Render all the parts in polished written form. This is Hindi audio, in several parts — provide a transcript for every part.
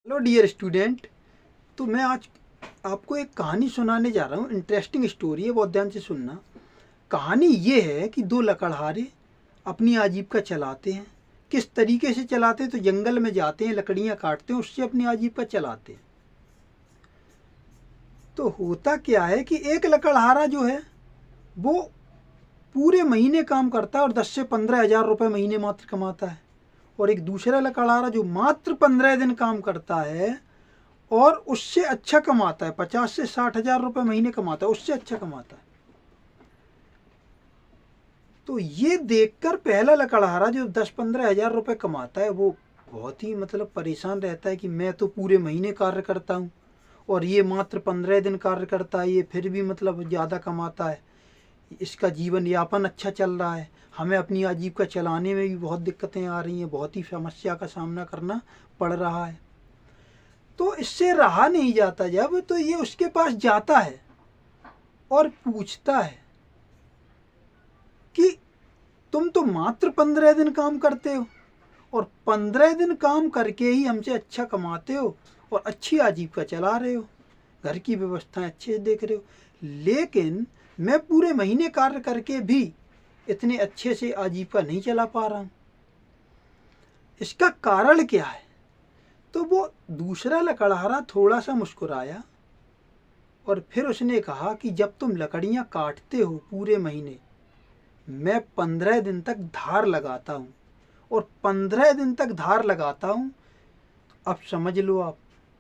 Hello dear student. तो मैं आज आपको एक कहानी सुनाने जा रहा हूँ। इंटरेस्टिंग स्टोरी है, बहुत ध्यान से सुनना। कहानी ये है कि दो लकड़हारे अपनी आजीविका चलाते हैं। किस तरीके से चलाते हैं? तो जंगल में जाते हैं, लकड़ियाँ काटते हैं, उससे अपनी आजीविका चलाते हैं। तो होता क्या है कि एक लकड़हारा जो है वो पूरे महीने काम करता है और 10 से 15 हज़ार रुपये महीने मात्र कमाता है, और एक दूसरा लकड़हारा जो मात्र 15 दिन काम करता है और उससे अच्छा कमाता है, 50 से 60 हज़ार रुपये महीने कमाता है, उससे अच्छा कमाता है। तो ये देखकर पहला लकड़हारा जो 10-15 हज़ार रुपये कमाता है वो बहुत ही परेशान रहता है कि मैं तो पूरे महीने कार्य करता हूँ और ये मात्र 15 दिन कार्य करता है, ये फिर भी ज़्यादा कमाता है, इसका जीवन यापन अच्छा चल रहा है, हमें अपनी आजीविका चलाने में भी बहुत दिक्कतें आ रही हैं, बहुत ही समस्या का सामना करना पड़ रहा है। तो इससे रहा नहीं जाता जब, तो ये उसके पास जाता है और पूछता है कि तुम तो मात्र 15 दिन काम करते हो और 15 दिन काम करके ही हमसे अच्छा कमाते हो और अच्छी आजीविका चला रहे हो, घर की व्यवस्थाएं अच्छे से देख रहे हो, लेकिन मैं पूरे महीने कार्य करके भी इतने अच्छे से आजीविका नहीं चला पा रहा हूँ। इसका कारण क्या है? तो वो दूसरा लकड़हारा थोड़ा सा मुस्कुराया और फिर उसने कहा कि जब तुम लकड़ियाँ काटते हो पूरे महीने, मैं 15 दिन तक धार लगाता हूँ और 15 दिन तक धार लगाता हूँ। अब समझ लो आप,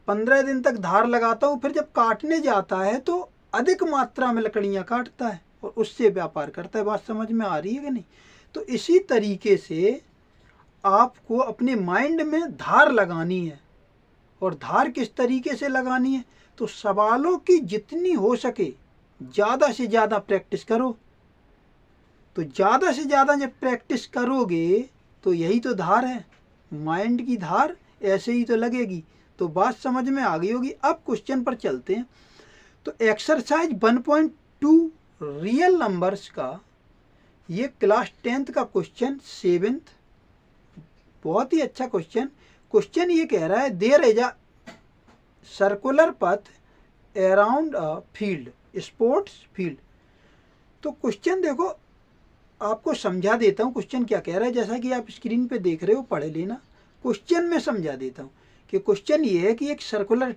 15 दिन तक धार लगाता हूँ, फिर जब काटने जाता है तो अधिक मात्रा में लकड़ियाँ काटता है और उससे व्यापार करता है। बात समझ में आ रही है कि नहीं? तो इसी तरीके से आपको अपने माइंड में धार लगानी है। और धार किस तरीके से लगानी है? तो सवालों की जितनी हो सके ज़्यादा से ज़्यादा प्रैक्टिस करो। तो ज़्यादा से ज़्यादा जब प्रैक्टिस करोगे तो यही तो धार है, माइंड की धार ऐसे ही तो लगेगी। तो बात समझ में आ गई होगी। अब क्वेश्चन पर चलते हैं। तो एक्सरसाइज 1.2 रियल नंबर्स का ये क्लास 10th का क्वेश्चन 7th, बहुत ही अच्छा क्वेश्चन। क्वेश्चन ये कह रहा है देयर इज अ सर्कुलर पथ around a field, sports field. तो क्वेश्चन देखो, आपको समझा देता हूँ क्वेश्चन क्या कह रहा है। जैसा कि आप स्क्रीन पे देख रहे हो, पढ़ लेना। क्वेश्चन में समझा देता हूँ कि क्वेश्चन ये है कि एक सर्कुलर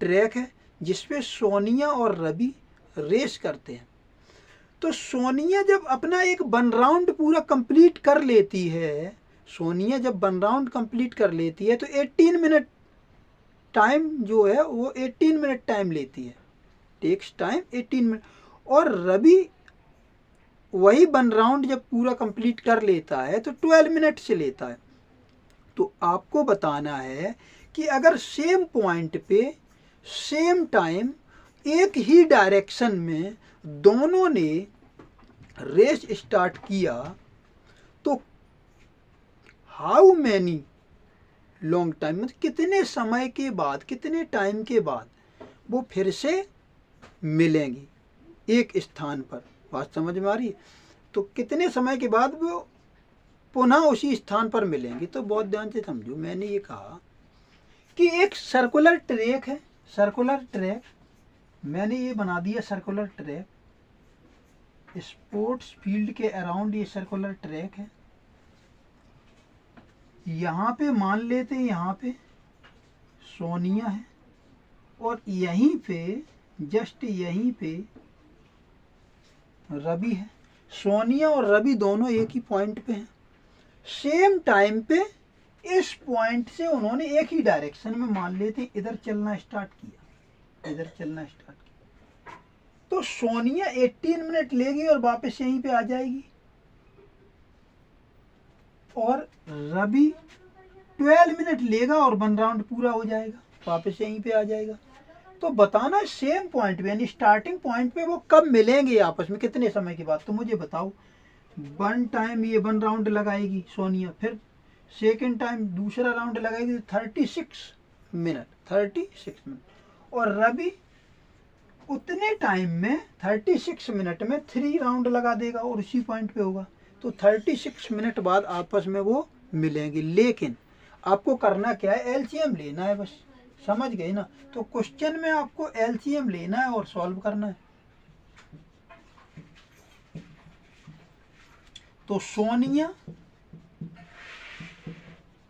ट्रैक है जिसपे सोनिया और रवि रेस करते हैं। तो सोनिया जब अपना एक 1 राउंड पूरा कंप्लीट कर लेती है, सोनिया जब 1 राउंड कंप्लीट कर लेती है तो 18 मिनट टाइम जो है वो 18 मिनट टाइम लेती है, टेक्स टाइम 18 मिनट। और रवि वही 1 राउंड जब पूरा कंप्लीट कर लेता है तो 12 मिनट से लेता है। तो आपको बताना है कि अगर सेम पॉइंट पे सेम टाइम एक ही डायरेक्शन में दोनों ने रेस स्टार्ट किया तो हाउ मैनी लॉन्ग टाइम, मतलब कितने समय के बाद, कितने टाइम के बाद वो फिर से मिलेंगी एक स्थान पर। बात समझ में आ रही है? तो कितने समय के बाद वो पुनः उसी स्थान पर मिलेंगी। तो बहुत ध्यान से समझो। मैंने ये कहा कि एक सर्कुलर ट्रैक है, सर्कुलर ट्रैक मैंने ये बना दिया, सर्कुलर ट्रैक स्पोर्ट्स फील्ड के अराउंड ये सर्कुलर ट्रैक है। यहाँ पे मान लेते हैं, यहाँ पे सोनिया है और यहीं पे, जस्ट यहीं पे रवि है। सोनिया और रवि दोनों एक ही पॉइंट पे हैं, सेम टाइम पे। इस पॉइंट से उन्होंने एक ही डायरेक्शन में, मान लेते इधर चलना स्टार्ट किया, इधर चलना स्टार्ट किया। तो सोनिया 18 मिनट लेगी और वापस यहीं पे आ जाएगी और रवि 12 मिनट लेगा और 1 राउंड पूरा हो जाएगा, वापस यहीं पे आ जाएगा। तो बताना सेम पॉइंट पे, यानी स्टार्टिंग पॉइंट पे वो कब मिलेंगे आपस में, कितने समय के बाद। तो मुझे बताओ, 1 टाइम ये 1 राउंड लगाएगी सोनिया, फिर सेकेंड टाइम दूसरा राउंड लगाएगी 36 मिनट, 36 मिनट। और रवि उतने टाइम में 36 मिनट में 3 राउंड लगा देगा और उसी पॉइंट पे होगा। तो 36 मिनट बाद आपस में वो मिलेंगे। लेकिन आपको करना क्या है, एलसीएम लेना है बस, समझ गए ना। तो क्वेश्चन में आपको एलसीएम लेना है और सॉल्व करना है। तो Sonia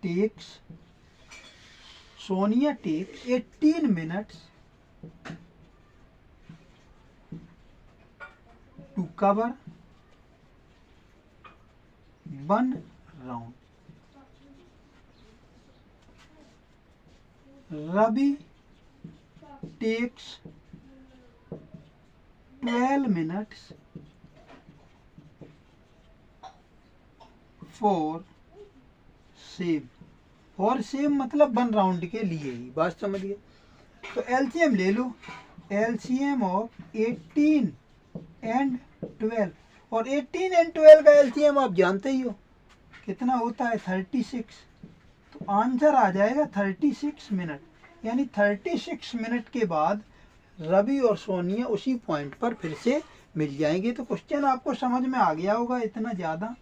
takes 18 minutes to cover 1 round. Ravi takes 12 minutes for same. और सेम मतलब 1 राउंड के लिए ही, बात समझ गए। तो एलसीएम ले लो, एलसीएम ऑफ 18 एंड 12, और 18 एंड 12 का एलसीएम आप जानते ही हो कितना होता है, 36। तो आंसर आ जाएगा 36 मिनट, यानी 36 मिनट के बाद रवि और सोनिया उसी पॉइंट पर फिर से मिल जाएंगे। तो क्वेश्चन आपको समझ में आ गया होगा, इतना ज़्यादा